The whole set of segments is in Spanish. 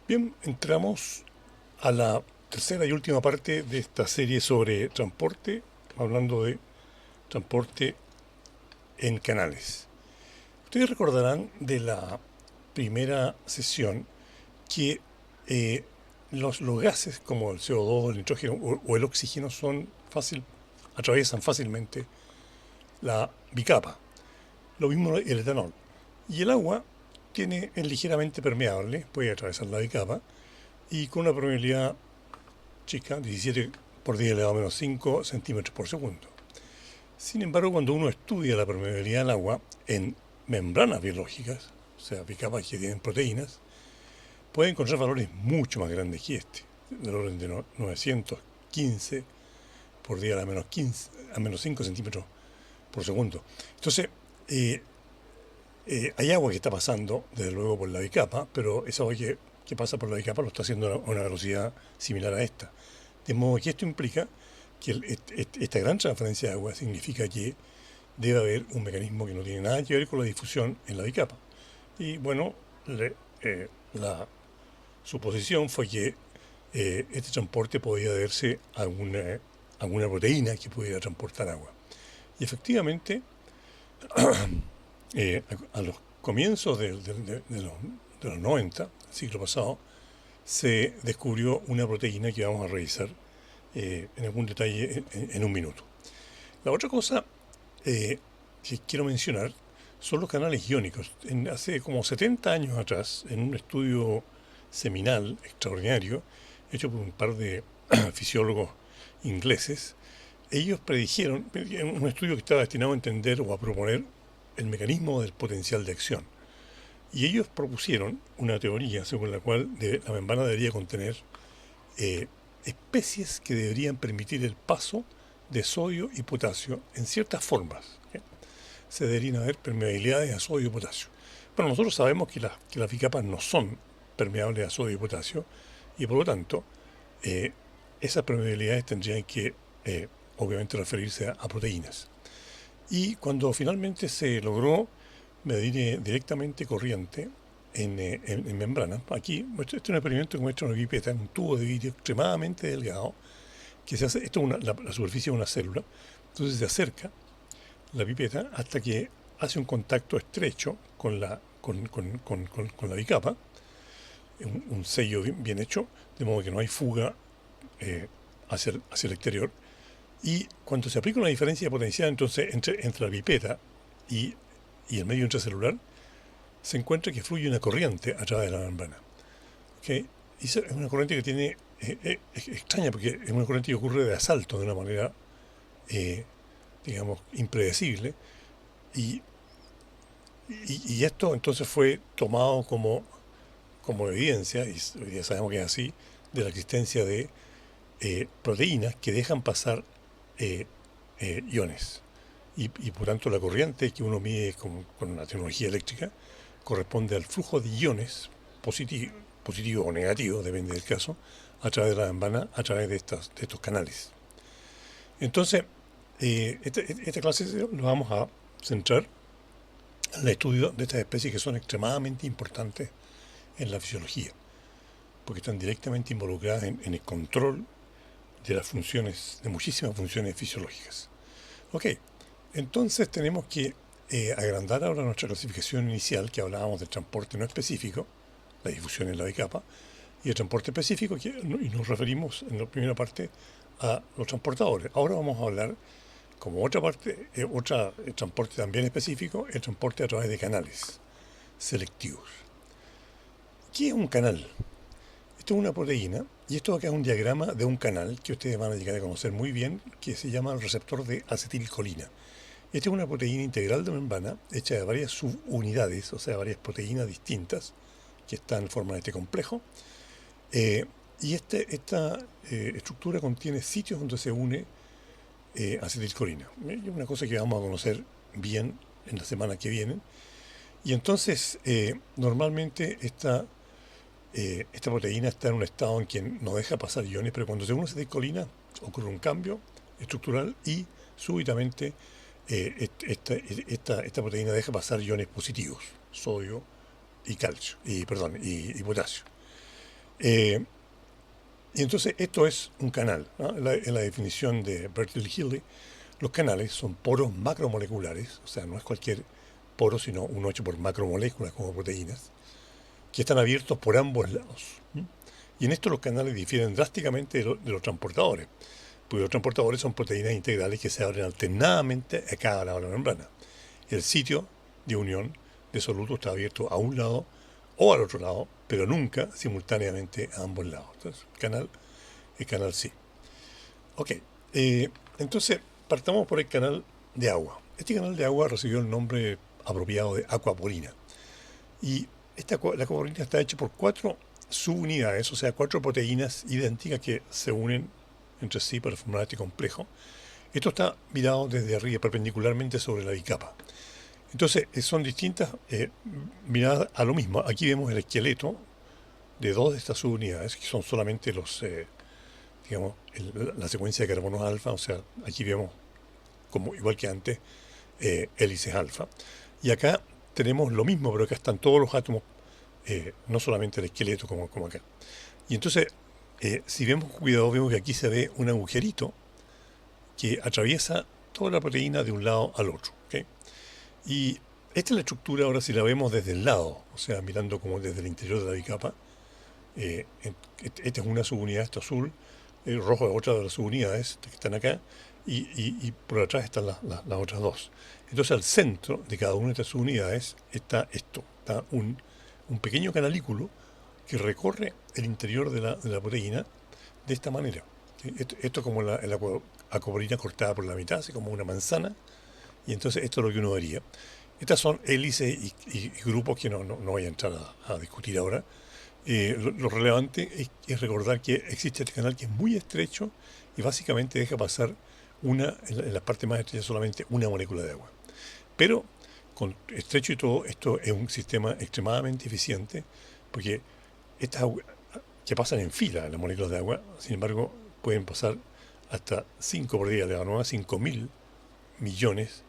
Bien, entramos a la tercera y última parte de esta serie sobre transporte, hablando de transporte en canales. Ustedes recordarán de la primera sesión que eh, los gases como el CO2, el nitrógeno o el oxígeno atraviesan fácilmente la bicapa. Lo mismo el etanol. Y el agua es ligeramente permeable, puede atravesar la bicapa y con una permeabilidad chica, 17 por 10 elevado a menos 5 centímetros por segundo. Sin embargo, cuando uno estudia la permeabilidad del agua en membranas biológicas, o sea, bicapas que tienen proteínas, puede encontrar valores mucho más grandes que este, del orden de 915 por 10 a la menos 15, a menos 5 centímetros por segundo. Entonces, hay agua que está pasando, desde luego, por la bicapa, pero esa agua que pasa por la bicapa lo está haciendo a una velocidad similar a esta. De modo que esto implica que esta gran transferencia de agua significa que debe haber un mecanismo que no tiene nada que ver con la difusión en la bicapa. Y bueno, la suposición fue que este transporte podía deberse a alguna proteína que pudiera transportar agua. Y efectivamente, a los comienzos de los 90, del siglo pasado, se descubrió una proteína que vamos a revisar en algún detalle en un minuto. La otra cosa que quiero mencionar son los canales iónicos. Hace como 70 años atrás, en un estudio seminal extraordinario, hecho por un par de fisiólogos ingleses, ellos predijeron, en un estudio que estaba destinado a entender o a proponer el mecanismo del potencial de acción. Y ellos propusieron una teoría según la cual la membrana debería contener eh, especies que deberían permitir el paso de sodio y potasio en ciertas formas. ¿Okay? Se deberían haber permeabilidades a sodio y potasio. Bueno, nosotros sabemos que las bicapas no son permeables a sodio y potasio y por lo tanto eh, esas permeabilidades tendrían que obviamente referirse a proteínas. Y cuando finalmente se logró medir directamente corriente en membrana, aquí, este es un experimento que muestra una pipeta en un tubo de vidrio extremadamente delgado, que se hace, esto es la superficie de una célula, entonces se acerca la pipeta hasta que hace un contacto estrecho con la bicapa, un sello bien hecho, de modo que no hay fuga eh, hacia el exterior. Y cuando se aplica una diferencia de potencial entonces entre la pipeta y, y el medio intracelular, se encuentra que fluye una corriente a través de la membrana. ¿Okay? Y es una corriente que tiene, es extraña porque es una corriente que ocurre de asalto de una manera, eh, digamos, impredecible. Y, y esto entonces fue tomado como evidencia, y hoy día sabemos que es así, de la existencia de proteínas que dejan pasar eh, iones. Y por tanto la corriente que uno mide con la tecnología eléctrica corresponde al flujo de iones positivo o negativo, depende del caso, a través de la membrana, a través de estos canales. Entonces, esta clase nos vamos a centrar en el estudio de estas especies que son extremadamente importantes en la fisiología, porque están directamente involucradas en el control de las funciones, de muchísimas funciones fisiológicas. Ok, entonces tenemos que agrandar ahora nuestra clasificación inicial, que hablábamos del transporte no específico, la difusión en la bicapa, y el transporte específico, y nos referimos en la primera parte a los transportadores. Ahora vamos a hablar, como otra parte, el transporte también específico, el transporte a través de canales selectivos. ¿Qué es un canal? Esto es una proteína, y esto acá es un diagrama de un canal que ustedes van a llegar a conocer muy bien, que se llama el receptor de acetilcolina. Esta es una proteína integral de membrana hecha de varias subunidades, o sea, varias proteínas distintas que están en forma de este complejo. Y esta estructura contiene sitios donde se une acetilcolina. Es una cosa que vamos a conocer bien en la semana que viene. Y entonces, normalmente esta proteína está en un estado en que no deja pasar iones, pero cuando se une acetilcolina ocurre un cambio estructural y súbitamente esta proteína deja pasar iones positivos, sodio y calcio, y potasio. Eh, y entonces esto es un canal, ¿no? En la definición de Berkeley Healy, los canales son poros macromoleculares, o sea, no es cualquier poro, sino uno hecho por macromoléculas como proteínas, que están abiertos por ambos lados. ¿M? Y en esto los canales difieren drásticamente de los transportadores, porque los transportadores son proteínas integrales que se abren alternadamente a cada lado de la membrana. El sitio de unión de soluto está abierto a un lado o al otro lado, pero nunca simultáneamente a ambos lados. Entonces, el canal sí. Ok, entonces partamos por el canal de agua. Este canal de agua recibió el nombre apropiado de aquaporina. Y la aquaporina está hecha por 4 subunidades, o sea, 4 proteínas idénticas que se unen entre sí para formar este complejo. Esto está mirado desde arriba, perpendicularmente sobre la bicapa. Entonces, son distintas miradas a lo mismo. Aquí vemos el esqueleto de 2 de estas subunidades, que son solamente digamos, la secuencia de carbonos alfa. O sea, aquí vemos, como igual que antes, hélices alfa. Y acá tenemos lo mismo, pero acá están todos los átomos, no solamente el esqueleto como acá. Y entonces, si vemos cuidado, vemos que aquí se ve un agujerito que atraviesa toda la proteína de un lado al otro. ¿Okay? Y esta es la estructura ahora si la vemos desde el lado, o sea, mirando como desde el interior de la bicapa. Esta es una subunidad, esta azul, el rojo es otra de las subunidades que están acá, y por atrás están las otras dos. Entonces al centro de cada una de estas subunidades está esto, está un pequeño canalículo que recorre el interior de la proteína de esta manera. Esto es como la aquaporina cortada por la mitad, así como una manzana, y entonces esto es lo que uno vería. Estas son hélices y grupos que no voy a entrar a discutir ahora. Lo relevante es recordar que existe este canal que es muy estrecho y básicamente deja pasar en la parte más estrecha solamente una molécula de agua. Pero con estrecho y todo, esto es un sistema extremadamente eficiente porque estas aguas que pasan en fila, las moléculas de agua, sin embargo, pueden pasar hasta 5 por día, le dan 5.000 millones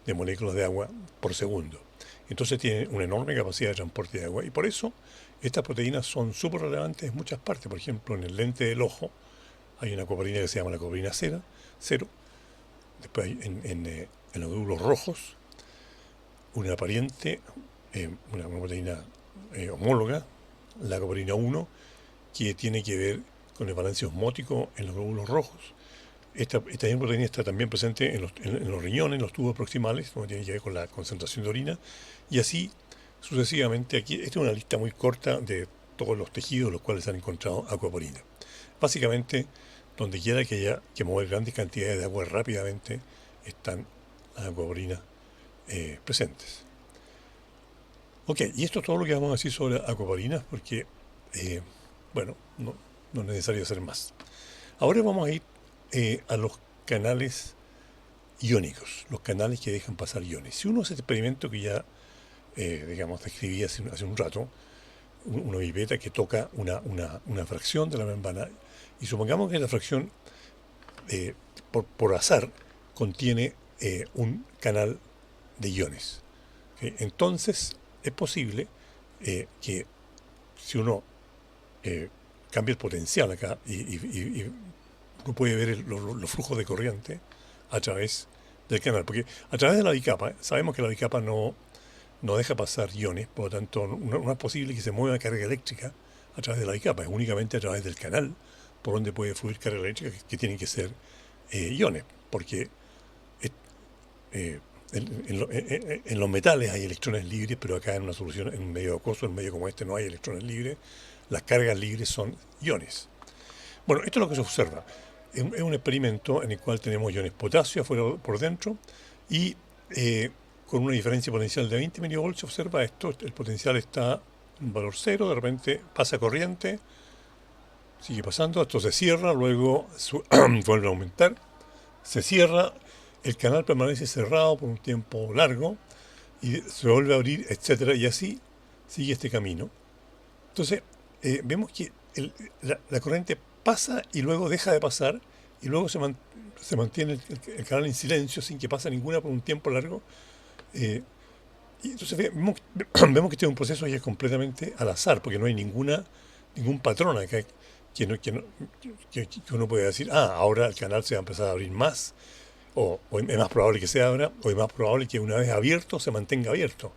de moléculas de agua por segundo. Entonces tiene una enorme capacidad de transporte de agua y por eso estas proteínas son súper relevantes en muchas partes. Por ejemplo, en el lente del ojo hay una aquaporina que se llama la aquaporina cero. Después hay en los glóbulos rojos una pariente, una proteína homóloga, la aquaporina 1, que tiene que ver con el balance osmótico en los glóbulos rojos. Esta misma proteína está también presente en los riñones, en los tubos proximales, donde tiene que ver con la concentración de orina, y así sucesivamente. Aquí, esta es una lista muy corta de todos los tejidos en los cuales se han encontrado aquaporina. Básicamente, donde quiera que haya que mover grandes cantidades de agua rápidamente, están las aquaporinas presentes. Ok, y esto es todo lo que vamos a decir sobre aquaporinas, porque, bueno, no es necesario hacer más. Ahora vamos a ir a los canales iónicos, los canales que dejan pasar iones. Si uno hace este experimento que ya, digamos, describí hace un rato, una pipeta que toca una fracción de la membrana, y supongamos que la fracción, por azar, contiene un canal de iones. ¿Okay? Entonces, es posible que si uno cambia el potencial acá y uno puede ver los flujos de corriente a través del canal, porque a través de la bicapa, sabemos que la bicapa no deja pasar iones, por lo tanto no es posible que se mueva carga eléctrica a través de la bicapa, es únicamente a través del canal por donde puede fluir carga eléctrica, que tienen que ser iones, porque en los metales hay electrones libres, pero acá en una solución, en un medio acuoso, en un medio como este, no hay electrones libres, las cargas libres son iones. Bueno, esto es lo que se observa. Es un experimento en el cual tenemos iones potasio afuera por dentro y con una diferencia potencial de 20 milivolts se observa esto. El potencial está en valor cero, de repente pasa corriente, sigue pasando, esto se cierra, luego vuelve a aumentar, se cierra, el canal permanece cerrado por un tiempo largo y se vuelve a abrir, etcétera, y así sigue este camino. Entonces, vemos que la corriente pasa y luego deja de pasar y luego se mantiene el canal en silencio sin que pase ninguna por un tiempo largo. Y entonces vemos que este es un proceso que es completamente al azar, porque no hay ninguna ningún patrón acá que uno pueda decir, ahora el canal se va a empezar a abrir más, o es más probable que se abra, o es más probable que una vez abierto se mantenga abierto.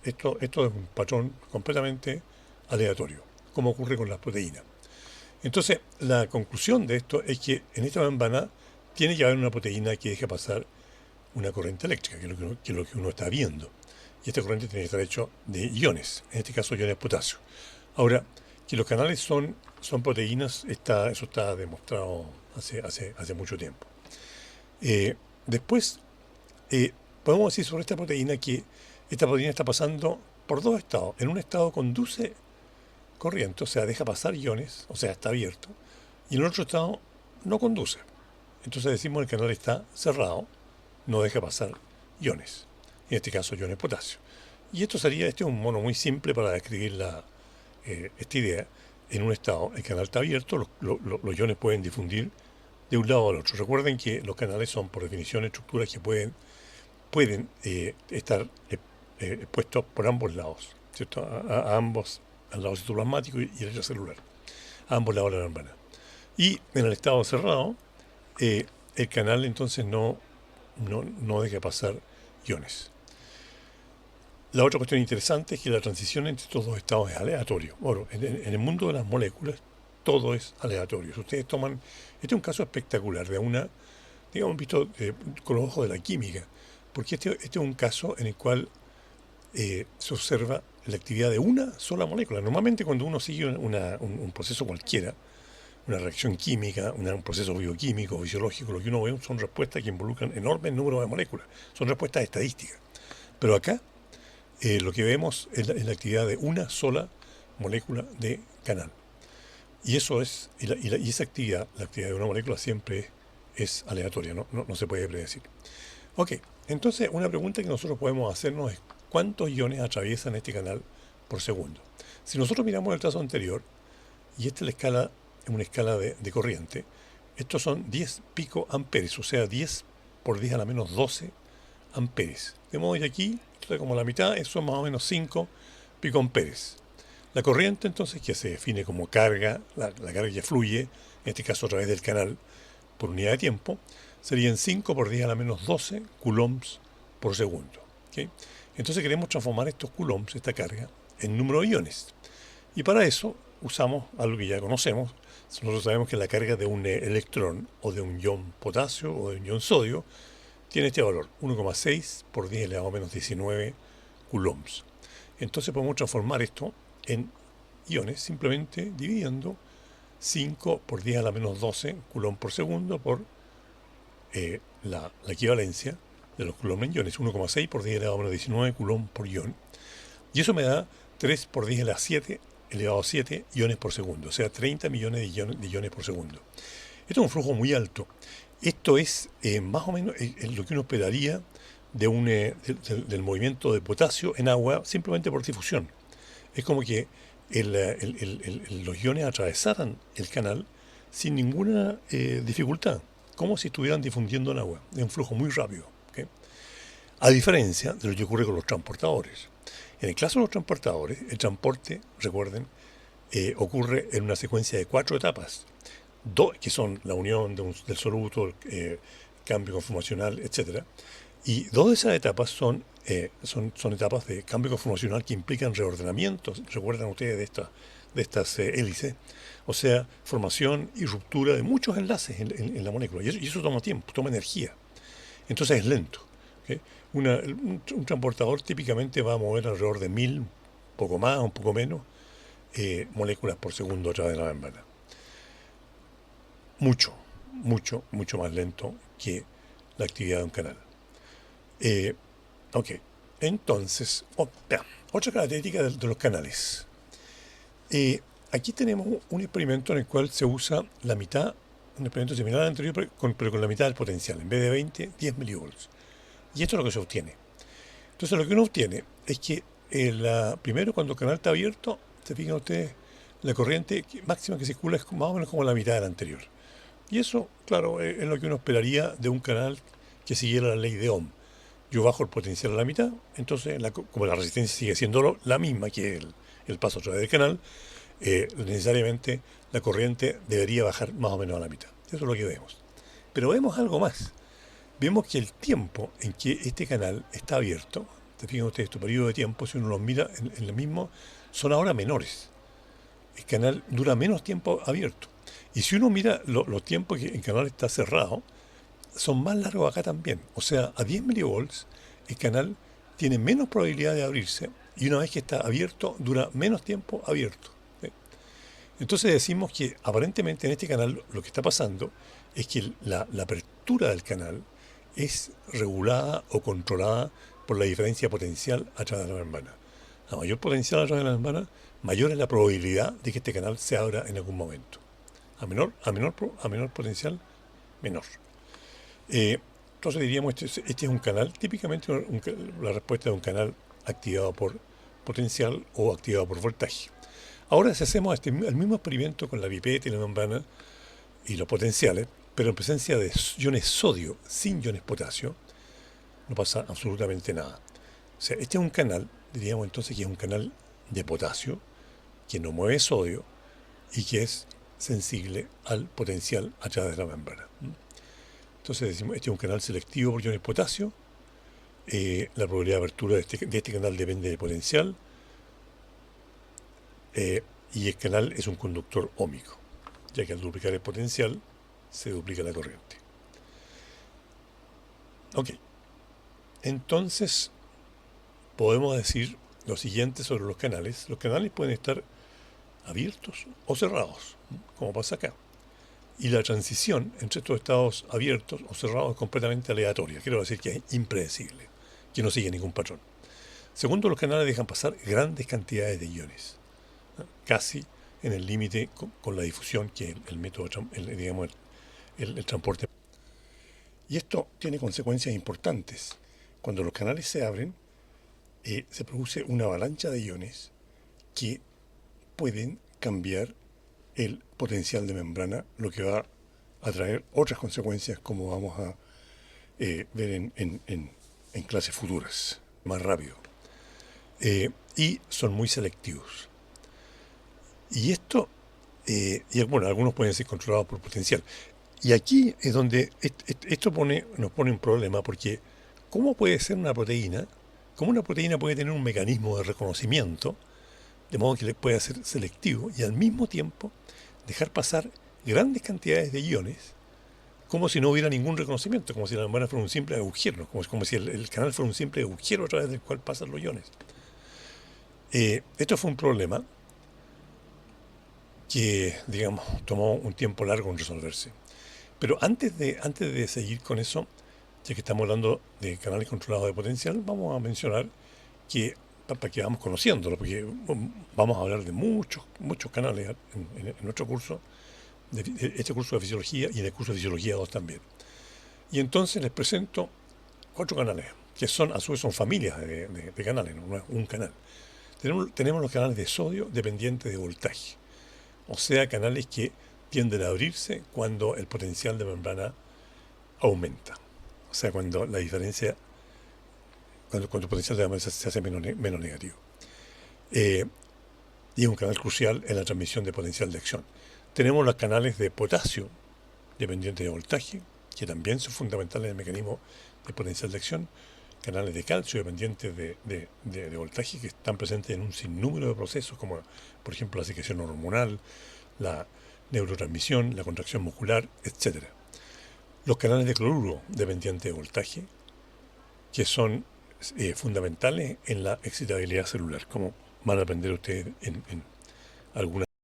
Esto es un patrón completamente aleatorio, como ocurre con las proteínas. Entonces, la conclusión de esto es que en esta membrana tiene que haber una proteína que deje pasar una corriente eléctrica, que es lo que uno está viendo. Y esta corriente tiene que estar hecho de iones, en este caso iones de potasio. Ahora, que los canales son proteínas, eso está demostrado hace mucho tiempo. Después, podemos decir sobre esta proteína que esta proteína está pasando por dos estados. En un estado conduce corriente, o sea, deja pasar iones, o sea, está abierto. Y en el otro estado no conduce. Entonces decimos que el canal está cerrado, no deja pasar iones. En este caso, iones potasio. Y este es un mono muy simple para describir esta idea. En un estado, el canal está abierto, los iones pueden difundir de un lado al otro. Recuerden que los canales son, por definición, estructuras que pueden estar expuestos por ambos lados, ¿cierto? A ambos, al lado citoplasmático y el extracelular, a ambos lados de la membrana. Y en el estado cerrado, el canal entonces no deja pasar iones. La otra cuestión interesante es que la transición entre estos dos estados es aleatorio. Bueno, en el mundo de las moléculas todo es aleatorio. Si ustedes toman, este es un caso espectacular de digamos, visto con los ojos de la química, porque este es un caso en el cual se observa la actividad de una sola molécula. Normalmente cuando uno sigue un proceso cualquiera, una reacción química, un proceso bioquímico, fisiológico, lo que uno ve son respuestas que involucran enormes números de moléculas, son respuestas estadísticas. Pero acá lo que vemos es la actividad de una sola molécula de canal. Y eso es, y esa actividad, la actividad de una molécula siempre es aleatoria, no se puede predecir. Ok, entonces una pregunta que nosotros podemos hacernos es ¿cuántos iones atraviesan este canal por segundo? Si nosotros miramos el trazo anterior, y esta es una escala de corriente, estos son 10 picoamperes, o sea, 10 por 10 a la menos 12 amperes. De modo que aquí, como la mitad, eso son más o menos 5 picoamperes. La corriente entonces, que se define como carga, la carga que fluye, en este caso a través del canal, por unidad de tiempo, serían 5 por 10 a la menos 12 coulombs por segundo. ¿Okay? Entonces queremos transformar estos coulombs, esta carga, en número de iones. Y para eso usamos algo que ya conocemos. Nosotros sabemos que la carga de un electrón o de un ion potasio o de un ion sodio tiene este valor, 1,6 por 10 elevado a menos 19 coulombs. Entonces podemos transformar esto en iones simplemente dividiendo 5 por 10 a la menos 12 coulomb por segundo por la equivalencia de los coulombs en iones, 1,6 por 10 elevado a menos 19 coulomb por ion. Y eso me da 3 por 10 elevado a 7 iones por segundo, o sea, 30 millones de iones por segundo. Esto es un flujo muy alto. Esto es más o menos lo que uno esperaría del movimiento de potasio en agua simplemente por difusión. Es como que los iones atravesaran el canal sin ninguna dificultad, como si estuvieran difundiendo en agua. Es un flujo muy rápido. ¿Okay? A diferencia de lo que ocurre con los transportadores. En el caso de los transportadores, el transporte, recuerden, ocurre en una secuencia de 4 etapas, que son la unión del soluto, cambio conformacional, etc. Y 2 de esas etapas son etapas de cambio conformacional que implican reordenamientos, recuerdan ustedes de estas hélices, o sea, formación y ruptura de muchos enlaces en la molécula. Y eso toma tiempo, toma energía. Entonces es lento. ¿Okay? Un transportador típicamente va a mover alrededor de 1000, un poco más, un poco menos, moléculas por segundo a través de la membrana. Mucho más lento que la actividad de un canal. Ok, entonces, otra característica de los canales. Aquí tenemos un experimento en el cual se usa la mitad, un experimento similar al anterior, pero con la mitad del potencial. En vez de 20, 10 milivolts. Y esto es lo que se obtiene. Entonces lo que uno obtiene es que primero cuando el canal está abierto, se fijan ustedes, la corriente máxima que circula es más o menos como la mitad del anterior. Y eso, claro, es lo que uno esperaría de un canal que siguiera la ley de Ohm. Yo bajo el potencial a la mitad, entonces como la resistencia sigue siendo la misma que el paso a través del canal, necesariamente la corriente debería bajar más o menos a la mitad. Eso es lo que vemos. Pero vemos algo más. Vemos que el tiempo en que este canal está abierto, te fijan ustedes, estos periodos de tiempo, si uno los mira en el mismo, son ahora menores. El canal dura menos tiempo abierto. Y si uno mira los tiempos que el canal está cerrado, son más largos acá también. O sea, a 10 milivolts el canal tiene menos probabilidad de abrirse y una vez que está abierto, dura menos tiempo abierto. ¿Sí? Entonces decimos que aparentemente en este canal lo que está pasando es que la apertura del canal es regulada o controlada por la diferencia potencial a través de la membrana. A mayor potencial a través de la membrana, mayor es la probabilidad de que este canal se abra en algún momento. A menor potencial, menor. Entonces diríamos, este es un canal, típicamente la respuesta de un canal activado por potencial o activado por voltaje. Ahora si hacemos el mismo experimento con la pipeta y la membrana y los potenciales, pero en presencia de iones sodio sin iones potasio, no pasa absolutamente nada. O sea, este es un canal, diríamos entonces que es un canal de potasio, que no mueve sodio y que es sensible al potencial a través de la membrana. Entonces decimos, este es un canal selectivo por iones potasio, la probabilidad de abertura de este canal depende del potencial, y el canal es un conductor óhmico, ya que al duplicar el potencial se duplica la corriente. Ok, entonces podemos decir lo siguiente sobre los canales. Los canales pueden estar abiertos o cerrados, como pasa acá. Y la transición entre estos estados abiertos o cerrados es completamente aleatoria. Quiero decir que es impredecible, que no sigue ningún patrón. Segundo, los canales dejan pasar grandes cantidades de iones, ¿no? Casi en el límite con la difusión que el método, digamos, el transporte. Y esto tiene consecuencias importantes. Cuando los canales se abren, se produce una avalancha de iones que pueden cambiar el potencial de membrana, lo que va a traer otras consecuencias como vamos a ver en clases futuras, más rápido. Y son muy selectivos. Y esto, bueno, algunos pueden ser controlados por potencial. Y aquí es donde esto nos pone un problema, porque ¿cómo puede ser una proteína? ¿Cómo una proteína puede tener un mecanismo de reconocimiento, de modo que le pueda ser selectivo y al mismo tiempo dejar pasar grandes cantidades de iones, como si no hubiera ningún reconocimiento, como si la membrana fuera un simple agujero, como si el canal fuera un simple agujero a través del cual pasan los iones? Esto fue un problema que, digamos, tomó un tiempo largo en resolverse. Pero antes de seguir con eso, ya que estamos hablando de canales controlados de potencial, vamos a mencionar que, para que vamos conociéndolo, porque vamos a hablar de muchos canales en nuestro curso, de este curso de fisiología y en el curso de fisiología 2 también. Y entonces les presento 4 canales, que son a su vez son familias de canales, no es un canal. Tenemos los canales de sodio dependientes de voltaje, o sea, canales que tienden a abrirse cuando el potencial de membrana aumenta. O sea, cuando la diferencia, cuando el potencial de membrana se hace menos negativo. Y es un canal crucial en la transmisión de potencial de acción. Tenemos los canales de potasio dependientes de voltaje, que también son fundamentales en el mecanismo de potencial de acción. Canales de calcio dependientes de voltaje, que están presentes en un sinnúmero de procesos, como por ejemplo la secreción hormonal, la neurotransmisión, la contracción muscular, etc. Los canales de cloruro dependientes de voltaje, que son fundamentales en la excitabilidad celular, como van a aprender ustedes en algunas